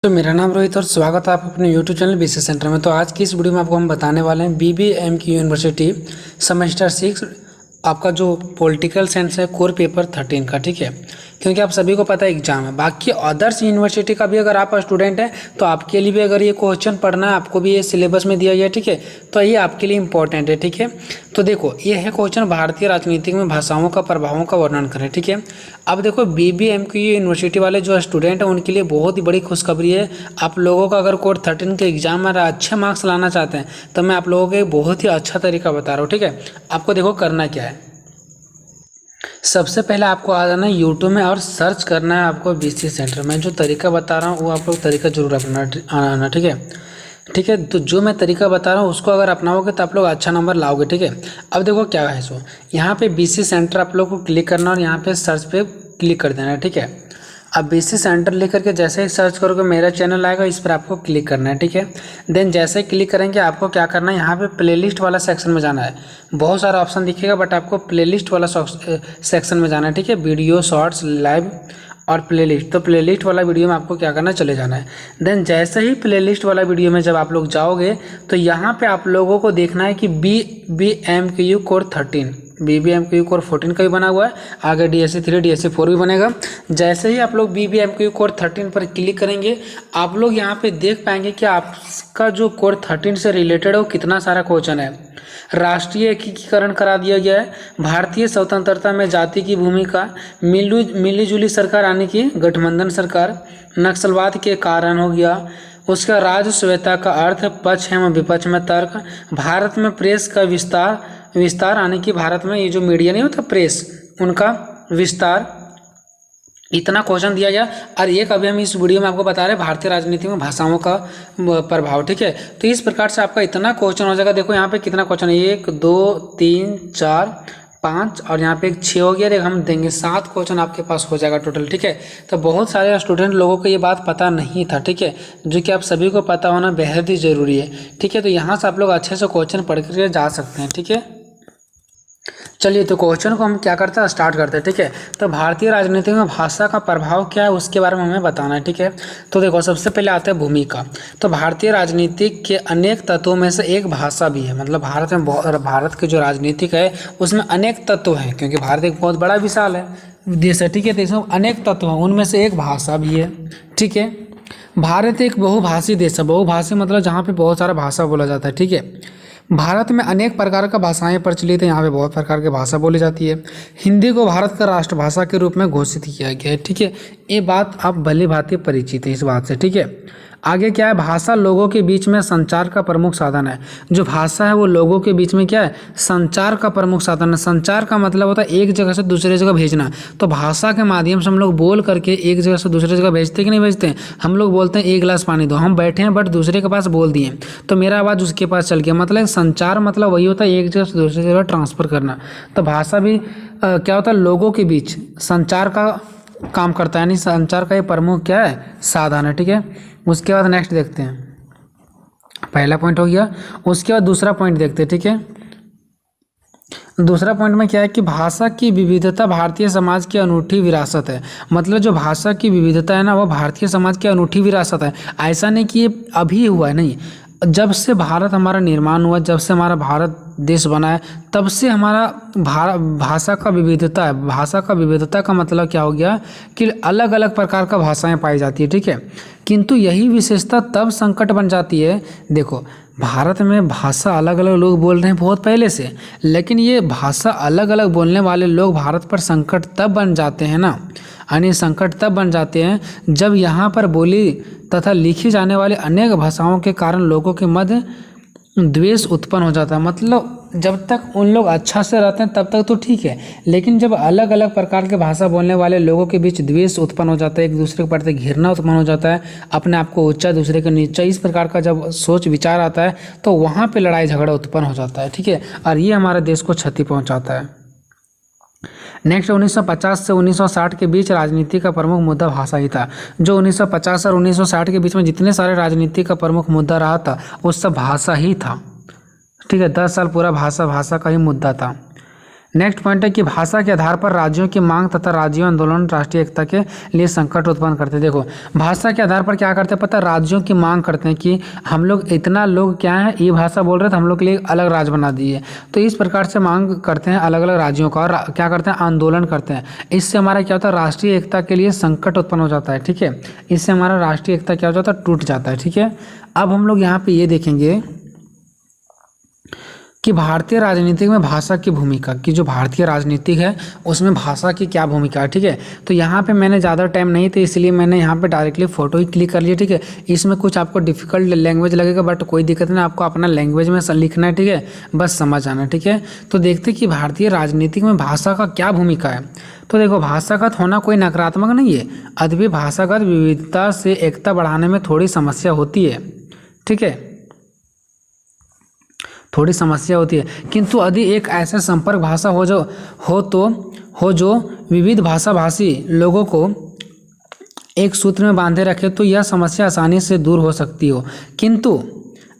तो मेरा नाम रोहित और स्वागत है आप अपने YouTube चैनल बीसी सेंटर में। तो आज की इस वीडियो में आपको हम बताने वाले हैं BBMQ यूनिवर्सिटी सेमेस्टर 6 आपका जो पॉलिटिकल साइंस है कोर पेपर 13 का, ठीक है। क्योंकि आप सभी को पता है एग्जाम है। बाकी अदर्स यूनिवर्सिटी का भी अगर आप स्टूडेंट हैं तो आपके लिए भी अगर ये क्वेश्चन पढ़ना है, आपको भी ये सिलेबस में दिया गया है, ठीक है। तो ये आपके लिए इंपॉर्टेंट है, ठीक है। तो देखो ये है क्वेश्चन, भारतीय राजनीति में भाषाओं का प्रभावों का वर्णन करें, ठीक है। अब देखो BBMQ यूनिवर्सिटी वाले जो स्टूडेंट हैं उनके लिए बहुत ही बड़ी खुशखबरी है। आप लोगों का अगर कोर 13 के एग्जाम में अच्छे मार्क्स लाना चाहते हैं तो मैं आप लोगों को एक बहुत ही अच्छा तरीका बता रहा हूँ, ठीक है। आपको देखो करना क्या है, सबसे पहले आपको आ जाना है यूट्यूब में और सर्च करना है आपको बीसी सेंटर। मैं जो तरीका बता रहा हूँ वो आप लोग तरीका जरूर अपनाना, ठीक है। ठीक है, तो जो मैं तरीका बता रहा हूँ उसको अगर अपनाओगे तो आप लोग अच्छा नंबर लाओगे, ठीक है। अब देखो क्या है, सो यहाँ पे बीसी सेंटर आप लोग को क्लिक करना और यहाँ पे सर्च पे क्लिक कर देना है, ठीक है। अब बीसी सेंटर लिख करके जैसे ही सर्च करोगे मेरा चैनल आएगा, इस पर आपको क्लिक करना है, ठीक है। देन जैसे ही क्लिक करेंगे आपको क्या करना है, यहाँ पे प्लेलिस्ट वाला सेक्शन में जाना है। बहुत सारा ऑप्शन दिखेगा बट आपको प्लेलिस्ट वाला सेक्शन में जाना है, ठीक है। वीडियो, शॉर्ट्स, लाइव और प्लेलिस्ट। तो प्लेलिस्ट वाला वीडियो में आपको क्या करना है, चले जाना है। देन जैसे ही प्लेलिस्ट वाला वीडियो में जब आप लोग जाओगे तो यहाँ पे आप लोगों को देखना है कि BBMQ कोर 13, BBMQ कोर 14 का भी बना हुआ है, आगे DSC 3 DSC 4 भी बनेगा। जैसे ही आप लोग BBMQ कोर 13 पर क्लिक करेंगे आप लोग यहाँ पे देख पाएंगे कि आपका जो कोर 13 से रिलेटेड है वो कितना सारा क्वेश्चन है। राष्ट्रीय एकीकरण करा दिया गया है, भारतीय स्वतंत्रता में जाति की भूमिका, मिलीजुली सरकार यानी कि गठबंधन सरकार, नक्सलवाद के कारण हो गया, उसका राजस्वता का अर्थ, पक्ष एवं विपक्ष में तर्क, भारत में प्रेस का विस्तार यानी कि भारत में ये जो मीडिया नहीं होता प्रेस, उनका विस्तार। इतना क्वेश्चन दिया गया। और एक अभी हम इस वीडियो में आपको बता रहे हैं भारतीय राजनीति में भाषाओं का प्रभाव, ठीक है। तो इस प्रकार से आपका इतना क्वेश्चन हो जाएगा। देखो यहाँ पे कितना क्वेश्चन है, 1 2 3 4 5 और यहाँ पे एक 6 हो गया। हम देंगे 7 क्वेश्चन आपके पास हो जाएगा टोटल, ठीक है। तो बहुत सारे स्टूडेंट लोगों को ये बात पता नहीं था, ठीक है, जो कि आप सभी को पता होना बेहद ही जरूरी है, ठीक है। तो यहाँ से आप लोग अच्छे से क्वेश्चन पढ़ कर जा सकते हैं, ठीक है। चलिए तो क्वेश्चन को हम क्या करते हैं, स्टार्ट करते हैं, ठीक है। तो भारतीय राजनीति में भाषा का प्रभाव क्या है उसके बारे में हमें बताना है, ठीक है। तो देखो सबसे पहले आते हैं भूमिका। तो भारतीय राजनीति के अनेक तत्वों में से एक भाषा भी है। मतलब भारत के जो राजनीतिक है उसमें अनेक तत्व हैं, क्योंकि भारत एक बहुत बड़ा विशाल है देश है, ठीक है। तो इसमें अनेक तत्व हैं, उनमें से एक भाषा भी है, ठीक है। भारत एक बहुभाषी देश है। बहुभाषी मतलब जहाँ पे बहुत सारा भाषा बोला जाता है, ठीक है। भारत में अनेक प्रकार का भाषाएं प्रचलित हैं, यहाँ पे बहुत प्रकार की भाषा बोली जाती है। हिंदी को भारत का राष्ट्रभाषा के रूप में घोषित किया गया है, ठीक है। ये बात आप भली भांति परिचित है इस बात से, ठीक है। आगे क्या है, भाषा लोगों के बीच में संचार का प्रमुख साधन है। जो भाषा है वो लोगों के बीच में क्या है, संचार का प्रमुख साधन है। संचार का मतलब होता है एक जगह से दूसरे जगह भेजना। तो भाषा के माध्यम से हम लोग बोल करके एक जगह से दूसरे जगह भेजते कि नहीं भेजते हैं। हम लोग बोलते हैं 1 गिलास पानी दो, हम बैठे हैं बट दूसरे के पास बोल दिए तो मेरा आवाज़ उसके पास चल गया। मतलब संचार मतलब वही होता है एक जगह से दूसरी जगह ट्रांसफ़र करना। तो भाषा भी क्या होता है, लोगों के बीच संचार का काम करता है, यानी संचार का ये प्रमुख क्या है, साधन है, ठीक है। उसके बाद नेक्स्ट देखते हैं, पहला पॉइंट हो गया। उसके बाद दूसरा पॉइंट देखते हैं, ठीक है। दूसरा पॉइंट में क्या है कि भाषा की विविधता भारतीय समाज की अनूठी विरासत है। मतलब जो भाषा की विविधता है ना वो भारतीय समाज की अनूठी विरासत है। ऐसा नहीं कि ये अभी हुआ है, नहीं, जब से भारत हमारा निर्माण हुआ, जब से हमारा भारत देश बना है तब से हमारा भाषा का विविधता है। भाषा का विविधता का मतलब क्या हो गया कि अलग अलग प्रकार का भाषाएं पाई जाती है, ठीक है। किंतु यही विशेषता तब संकट बन जाती है। देखो भारत में भाषा अलग अलग लोग बोल रहे हैं बहुत पहले से, लेकिन ये भाषा अलग अलग बोलने वाले लोग भारत पर संकट तब बन जाते हैं ना, यानी संकट तब बन जाते हैं जब यहाँ पर बोली तथा लिखी जाने वाली अनेक भाषाओं के कारण लोगों के मध्य द्वेष उत्पन्न हो जाता है। मतलब जब तक उन लोग अच्छा से रहते हैं तब तक तो ठीक है, लेकिन जब अलग अलग प्रकार के भाषा बोलने वाले लोगों के बीच द्वेष उत्पन्न हो जाता है, एक दूसरे के प्रति घृणा उत्पन्न हो जाता है, अपने आप को ऊंचा दूसरे के नीचा, इस प्रकार का जब सोच विचार आता है तो वहाँ पे लड़ाई झगड़ा उत्पन्न हो जाता है, ठीक है। और ये हमारे देश को क्षति पहुँचाता है। नेक्स्ट 1950 से 1960 के बीच राजनीति का प्रमुख मुद्दा भाषा ही था। जो 1950 और 1960 के बीच में जितने सारे राजनीति का प्रमुख मुद्दा रहा था वो सब भाषा ही था, ठीक है। 10 साल पूरा भाषा का ही मुद्दा था। नेक्स्ट पॉइंट है कि भाषा के आधार पर राज्यों की मांग तथा राज्यों आंदोलन राष्ट्रीय एकता के लिए संकट उत्पन्न करते हैं। देखो भाषा के आधार पर क्या करते हैं पता है, राज्यों की मांग करते हैं कि हम लोग इतना लोग क्या है ये भाषा बोल रहे थे, हम लोग के लिए अलग राज्य बना दिए। तो इस प्रकार से मांग करते हैं अलग अलग राज्यों का और क्या करते हैं आंदोलन करते हैं। इससे हमारा क्या होता है राष्ट्रीय एकता के लिए संकट उत्पन्न हो जाता है। ठीक है, इससे हमारा राष्ट्रीय एकता क्या हो जाता है टूट जाता है। ठीक है, अब हम लोग यहाँ पे ये देखेंगे कि भारतीय राजनीति में भाषा की भूमिका की, जो भारतीय राजनीति है उसमें भाषा की क्या भूमिका है। ठीक है, तो यहाँ पे मैंने ज़्यादा टाइम नहीं था इसलिए मैंने यहाँ पे डायरेक्टली फ़ोटो ही क्लिक कर लिया। ठीक है, इसमें कुछ आपको डिफ़िकल्ट लैंग्वेज लगेगा बट कोई दिक्कत नहीं, आपको अपना लैंग्वेज में लिखना है। ठीक है, बस समझ आना। ठीक है, तो देखते कि भारतीय राजनीति में भाषा का क्या भूमिका है। तो देखो भाषागत होना कोई नकारात्मक नहीं है, अद्वितीय भाषागत विविधता से एकता बढ़ाने में थोड़ी समस्या होती है। ठीक है, थोड़ी समस्या होती है, किंतु यदि एक ऐसा संपर्क भाषा हो जो विविध भाषा भाषी लोगों को एक सूत्र में बांधे रखे तो यह समस्या आसानी से दूर हो सकती हो, किंतु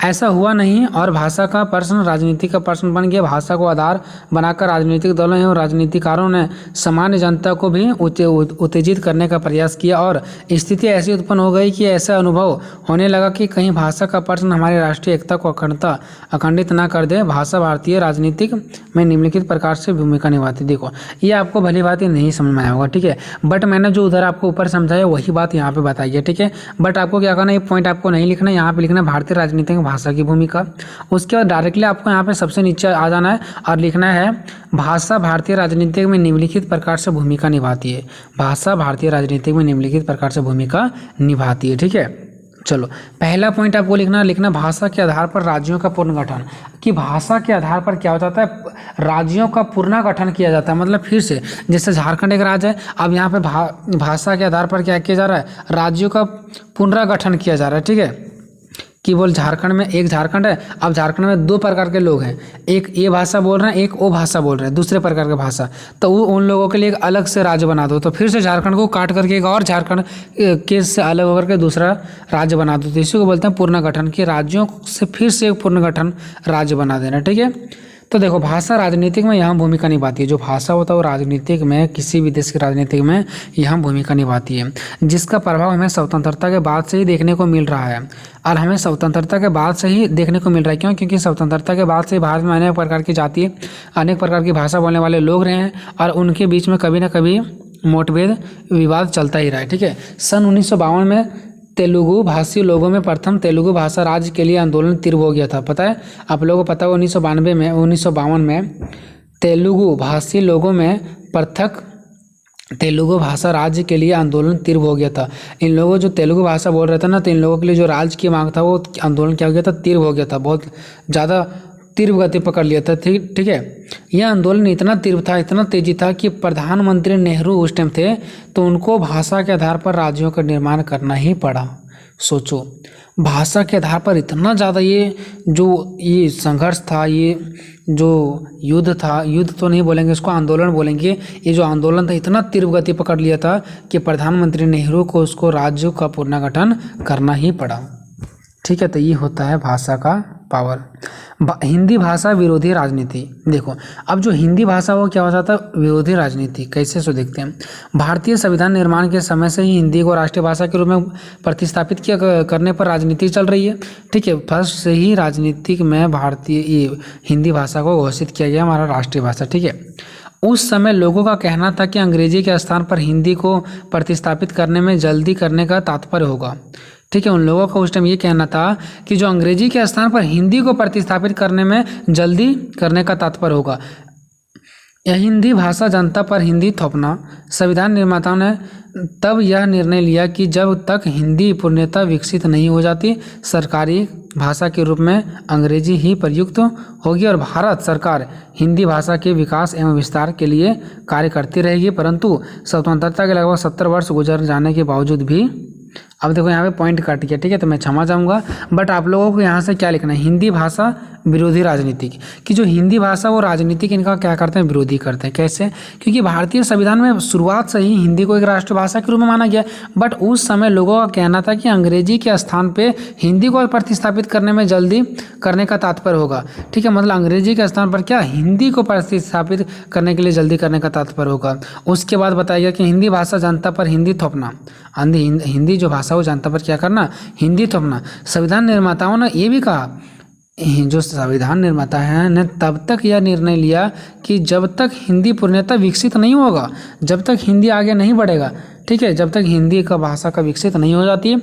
ऐसा हुआ नहीं और भाषा का प्रश्न राजनीति का प्रश्न बन गया। भाषा को आधार बनाकर राजनीतिक दलों एवं राजनीतिकारों ने सामान्य जनता को भी उत्तेजित करने का प्रयास किया और स्थिति ऐसी उत्पन्न हो गई कि ऐसा अनुभव होने लगा कि कहीं भाषा का प्रश्न हमारी राष्ट्रीय एकता को अखंडित ना कर दे। भाषा भारतीय राजनीतिक में निम्नलिखित प्रकार से भूमिका निभाती। देखो ये आपको भली बात ही नहीं समझ में आया होगा। ठीक है, बट मैंने जो उधर आपको ऊपर समझाया वही बात यहाँ पे बताई है। ठीक है, बट आपको क्या करना है, ये पॉइंट आपको नहीं लिखना है, यहाँ पे लिखना है भारतीय राजनीतिक भाषा की भूमिका। उसके बाद डायरेक्टली आपको यहाँ पे सबसे नीचे आ जाना है और लिखना है भाषा भारतीय राजनीति में निम्नलिखित प्रकार से भूमिका निभाती है। भाषा भारतीय राजनीति में निम्नलिखित प्रकार से भूमिका निभाती है। ठीक है, चलो पहला पॉइंट आपको लिखना भाषा के आधार पर राज्यों का पुनर्गठन, कि भाषा के आधार पर क्या हो जाता है राज्यों का पुनर्गठन किया जाता है। मतलब फिर से जैसे झारखंड एक राज्य है, अब यहाँ पे भाषा के आधार पर क्या किया जा रहा है राज्यों का पुनर्गठन किया जा रहा है। ठीक है, कि बोल झारखंड में एक झारखंड है, अब झारखंड में दो प्रकार के लोग हैं, एक ये भाषा बोल रहे हैं एक वो भाषा बोल रहे हैं दूसरे प्रकार की भाषा, तो वो उन लोगों के लिए एक अलग से राज्य बना दो। तो फिर से झारखंड को काट करके एक और झारखंड के से अलग होकर के दूसरा राज्य बना दो। तो इसी को बोलते हैं पुनर्गठन, कि राज्यों से फिर से एक पुनर्गठन राज्य बना देना। ठीक है, तो देखो भाषा राजनीतिक में यहाँ भूमिका निभाती है। जो भाषा होता है वो राजनीतिक में किसी भी देश की राजनीतिक में यहाँ भूमिका निभाती है, जिसका प्रभाव हमें स्वतंत्रता के बाद से ही देखने को मिल रहा है। और हमें स्वतंत्रता के बाद से ही देखने को मिल रहा है, क्यों? क्योंकि स्वतंत्रता के बाद से भारत में अनेक प्रकार की जाति अनेक प्रकार की भाषा बोलने वाले लोग रहे हैं और उनके बीच में कभी ना कभी मतभेद विवाद चलता ही रहा है। ठीक है, सन 1952 में तेलुगु भाषी लोगों में प्रथम तेलुगु भाषा राज्य के लिए आंदोलन तीव्र हो गया था। पता है आप लोगों को पता है 1952 में तेलुगु भाषी लोगों में पृथक तेलुगु भाषा राज्य के लिए आंदोलन तीव्र हो गया था। इन लोगों जो तेलुगु भाषा बोल रहे थे ना, तो इन लोगों के लिए जो राज्य की मांग था वो आंदोलन क्या हो गया था तीव्र हो गया था, बहुत ज़्यादा तीव्र गति पकड़ लिया था। ठीक है, यह आंदोलन इतना तीव्र था इतना तेजी था कि प्रधानमंत्री नेहरू उस टाइम थे तो उनको भाषा के आधार पर राज्यों का निर्माण करना ही पड़ा। सोचो भाषा के आधार पर इतना ज़्यादा ये संघर्ष था, ये जो युद्ध था, युद्ध तो नहीं बोलेंगे इसको आंदोलन बोलेंगे, ये जो आंदोलन था इतना तीव्र गति पकड़ लिया था कि प्रधानमंत्री नेहरू को उसको राज्यों का पुनर्गठन करना ही पड़ा। ठीक है, तो ये होता है भाषा का पावर। हिंदी भाषा विरोधी राजनीति। देखो अब जो हिंदी भाषा वो क्या हो जाता है विरोधी राजनीति, कैसे सो देखते हैं। भारतीय संविधान निर्माण के समय से ही हिंदी को राष्ट्रीय भाषा के रूप में प्रतिस्थापित करने पर राजनीति चल रही है। ठीक है, फर्स्ट से ही राजनीतिक में भारतीय हिंदी भाषा को घोषित किया गया हमारा राष्ट्रीय भाषा। ठीक है, उस समय लोगों का कहना था कि अंग्रेजी के स्थान पर हिंदी को प्रतिस्थापित करने में जल्दी करने का तात्पर्य होगा। ठीक है, उन लोगों का उस टाइम ये कहना था कि जो अंग्रेजी के स्थान पर हिंदी को प्रतिस्थापित करने में जल्दी करने का तात्पर्य होगा। यह हिंदी भाषा जनता पर हिंदी थोपना। संविधान निर्माताओं ने तब यह निर्णय लिया कि जब तक हिंदी पूर्णतः विकसित नहीं हो जाती सरकारी भाषा के रूप में अंग्रेजी ही प्रयुक्त होगी और भारत सरकार हिंदी भाषा के विकास एवं विस्तार के लिए कार्य करती रहेगी। परंतु स्वतंत्रता के लगभग 70 वर्ष गुजर जाने के बावजूद भी अब देखो यहाँ पे पॉइंट कट गया, ठीक है, तो मैं क्षमा चाहूँगा। बट आप लोगों को यहाँ से क्या लिखना है, हिंदी भाषा विरोधी राजनीतिक, कि जो हिंदी भाषा वो राजनीतिक इनका क्या करते हैं, विरोधी करते हैं। कैसे? क्योंकि भारतीय संविधान में शुरुआत से ही हिंदी को एक राष्ट्रभाषा के रूप में माना गया, बट उस समय लोगों का कहना था कि अंग्रेजी के स्थान पे हिंदी को प्रतिस्थापित करने में जल्दी करने का तात्पर्य होगा, ठीक है, मतलब अंग्रेजी के स्थान पर क्या, हिंदी को प्रतिस्थापित करने के लिए जल्दी करने का तात्पर्य होगा। उसके बाद बताया गया कि हिंदी भाषा जनता पर हिंदी थोपना, हिंदी जो भाषा वो जनता पर क्या करना, हिंदी थोपना। संविधान निर्माताओं ने ये भी कहा, जो संविधान निर्माता है ने तब तक यह निर्णय लिया कि जब तक हिंदी पूर्णतः विकसित नहीं होगा, जब तक हिंदी आगे नहीं बढ़ेगा, ठीक है, जब तक हिंदी का भाषा का विकसित नहीं हो जाती है,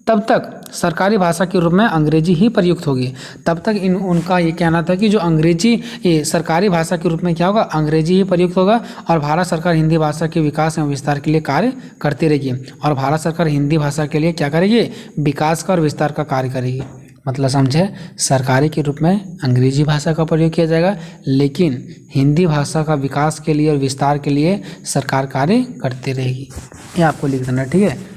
तब तक सरकारी भाषा के रूप में अंग्रेजी ही प्रयुक्त होगी। तब तक उनका ये कहना था कि जो अंग्रेजी ये सरकारी भाषा के रूप में क्या होगा, अंग्रेजी ही प्रयुक्त होगा, और भारत सरकार हिंदी भाषा के विकास एवं विस्तार के लिए कार्य करती रहेगी। और भारत सरकार हिंदी भाषा के लिए क्या करेगी, विकास का और विस्तार का कार्य करेगी। मतलब समझे, सरकारी के रूप में अंग्रेजी भाषा का प्रयोग किया जाएगा, लेकिन हिंदी भाषा का विकास के लिए और विस्तार के लिए सरकार कार्य करती रहेगी। ये आपको लिख देना, ठीक है।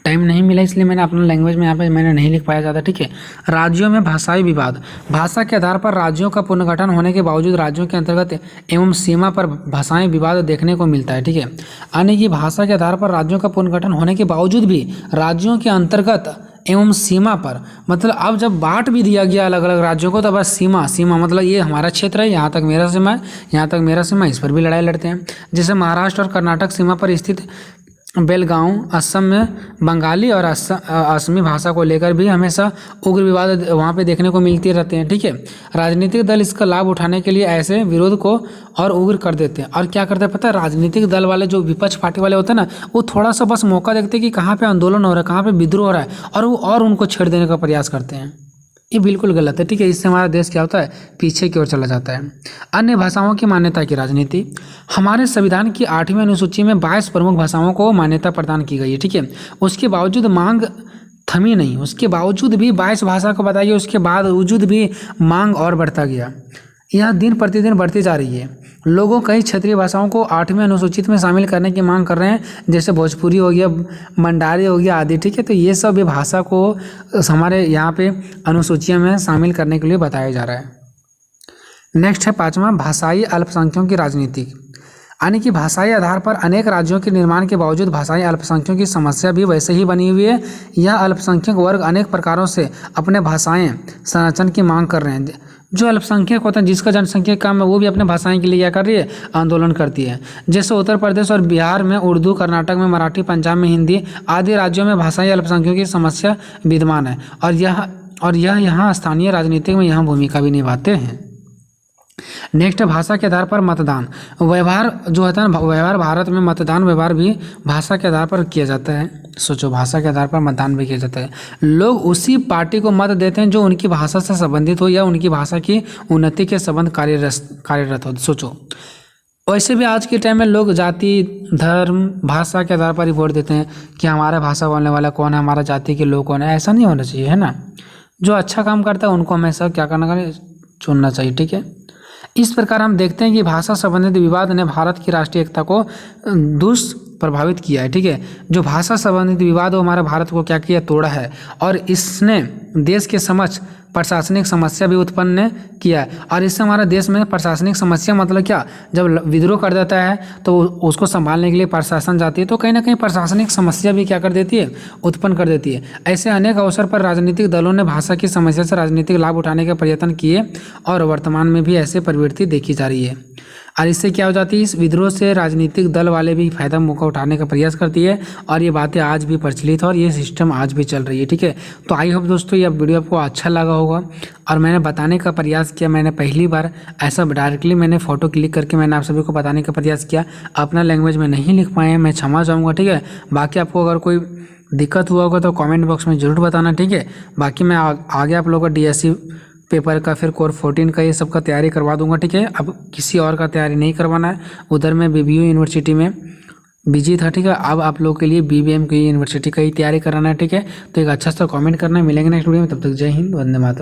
टाइम नहीं मिला इसलिए मैंने अपना लैंग्वेज में यहाँ पे मैंने नहीं लिख पाया ज़्यादा, ठीक है। राज्यों में भाषाई विवाद, भाषा के आधार पर राज्यों का पुनर्गठन होने के बावजूद राज्यों के अंतर्गत एवं सीमा पर भाषाई विवाद देखने को मिलता है, ठीक है। यानी कि भाषा के आधार पर राज्यों का पुनर्गठन होने के बावजूद भी राज्यों के अंतर्गत एवं सीमा पर, मतलब अब जब बांट भी दिया गया अलग अलग राज्यों को, तो बस सीमा मतलब ये हमारा क्षेत्र है, यहाँ तक मेरा सीमा है, यहाँ तक मेरा सीमा, इस पर भी लड़ाई लड़ते हैं। जैसे महाराष्ट्र और कर्नाटक सीमा पर स्थित बेलगांव असम में बंगाली और असमी भाषा को लेकर भी हमेशा उग्र विवाद वहाँ पे देखने को मिलते रहते हैं, ठीक है। राजनीतिक दल इसका लाभ उठाने के लिए ऐसे विरोध को और उग्र कर देते हैं। और क्या करते हैं पता है, राजनीतिक दल वाले जो विपक्ष पार्टी वाले होते हैं ना, वो थोड़ा सा बस मौका देखते हैं कि कहाँ पे आंदोलन हो रहा है, कहाँ पे विद्रोह हो रहा है, और वो और उनको छेड़ देने का प्रयास करते हैं। ये बिल्कुल गलत है, ठीक है। इससे हमारा देश क्या होता है, पीछे की ओर चला जाता है। अन्य भाषाओं की मान्यता की राजनीति, हमारे संविधान की 8वीं अनुसूची में 22 प्रमुख भाषाओं को मान्यता प्रदान की गई है, ठीक है। उसके बावजूद मांग थमी नहीं, उसके बावजूद भी 22 भाषा को बताइए, उसके बावजूद भी मांग और बढ़ता गया। यह दिन प्रतिदिन बढ़ती जा रही है। लोगों कई क्षेत्रीय भाषाओं को 8वीं अनुसूचित में शामिल करने की मांग कर रहे हैं, जैसे भोजपुरी हो गया, मंडारी हो गया आदि, ठीक है। तो ये सब भाषा को हमारे यहाँ पे अनुसूचियों में शामिल करने के लिए बताया जा रहा है। नेक्स्ट है 5वां, भाषाई अल्पसंख्यकों की राजनीति, यानी कि भाषाई आधार पर अनेक राज्यों के निर्माण के बावजूद भाषाई अल्पसंख्यकों की समस्या भी वैसे ही बनी हुई है। यह अल्पसंख्यक वर्ग अनेक प्रकारों से अपने भाषाएं संरक्षण की मांग कर रहे हैं। जो अल्पसंख्यक होता है, जिसका जनसंख्या कम है, वो भी अपने भाषाएं के लिए क्या कर रही है, आंदोलन करती है। जैसे उत्तर प्रदेश और बिहार में उर्दू, कर्नाटक में मराठी, पंजाब में हिंदी आदि राज्यों में भाषाई अल्पसंख्यकों की समस्या विद्यमान है, और यह यहाँ स्थानीय राजनीति में यहाँ भूमिका भी निभाते हैं। नेक्स्ट है भाषा के आधार पर मतदान व्यवहार, जो होता है ना व्यवहार, भारत में मतदान व्यवहार भी भाषा के आधार पर किया जाता है। सोचो, भाषा के आधार पर मतदान भी किया जाता है। लोग उसी पार्टी को मत देते हैं जो उनकी भाषा से संबंधित हो या उनकी भाषा की उन्नति के संबंध कार्यरत हो। सोचो, वैसे भी आज के टाइम में लोग जाति, धर्म, भाषा के आधार पर ही वोट देते हैं कि हमारा भाषा बोलने वाला कौन है, हमारा जाति के लोग कौन है। ऐसा नहीं होना चाहिए, है ना। जो अच्छा काम करता है उनको हमेशा क्या करना चाहिए, चुनना चाहिए, ठीक है। इस प्रकार हम देखते हैं कि भाषा संबंधित विवाद ने भारत की राष्ट्रीय एकता को दुष्प्रभावित किया है, ठीक है। जो भाषा संबंधित विवाद हो हमारे भारत को क्या किया, तोड़ा है, और इसने देश के समक्ष प्रशासनिक समस्या भी उत्पन्न किया है। और इससे हमारे देश में प्रशासनिक समस्या मतलब क्या, जब विद्रोह कर देता है तो उसको संभालने के लिए प्रशासन जाती है, तो कहीं ना कहीं प्रशासनिक समस्या भी क्या कर देती है, उत्पन्न कर देती है। ऐसे अनेक अवसर पर राजनीतिक दलों ने भाषा की समस्या से राजनीतिक लाभ उठाने के प्रयत्न किए, और वर्तमान में भी ऐसे प्रवृत्ति देखी जा रही है। और इससे क्या हो जाती है, इस विद्रोह से राजनीतिक दल वाले भी फायदा मौका उठाने का प्रयास करती है, और ये बातें आज भी प्रचलित है, और ये सिस्टम आज भी चल रही है, ठीक है। तो आई होप दोस्तों ये वीडियो आपको अच्छा लगा होगा, और मैंने बताने का प्रयास किया, मैंने पहली बार ऐसा डायरेक्टली मैंने फ़ोटो क्लिक करके मैंने आप सभी को बताने का प्रयास किया। अपना लैंग्वेज में नहीं लिख पाए हैं, मैं क्षमा चाहूँगा, ठीक है। बाकी आपको अगर कोई दिक्कत हुआ होगा तो कमेंट बॉक्स में ज़रूर बताना, ठीक है। बाकी मैं आगे आप लोगों का DSC पेपर का, फिर कोर 14 का, ये सब का तैयारी करवा दूंगा, ठीक है। अब किसी और का तैयारी नहीं करवाना है, उधर मैं BBU यूनिवर्सिटी में बिजी था, ठीक है। अब आप लोग के लिए BBM की यूनिवर्सिटी का ही तैयारी कराना है, ठीक है। तो एक अच्छा सा कमेंट करना है। मिलेंगे नेक्स्ट वीडियो में, तब तक जय हिंद, वंदे मातरम।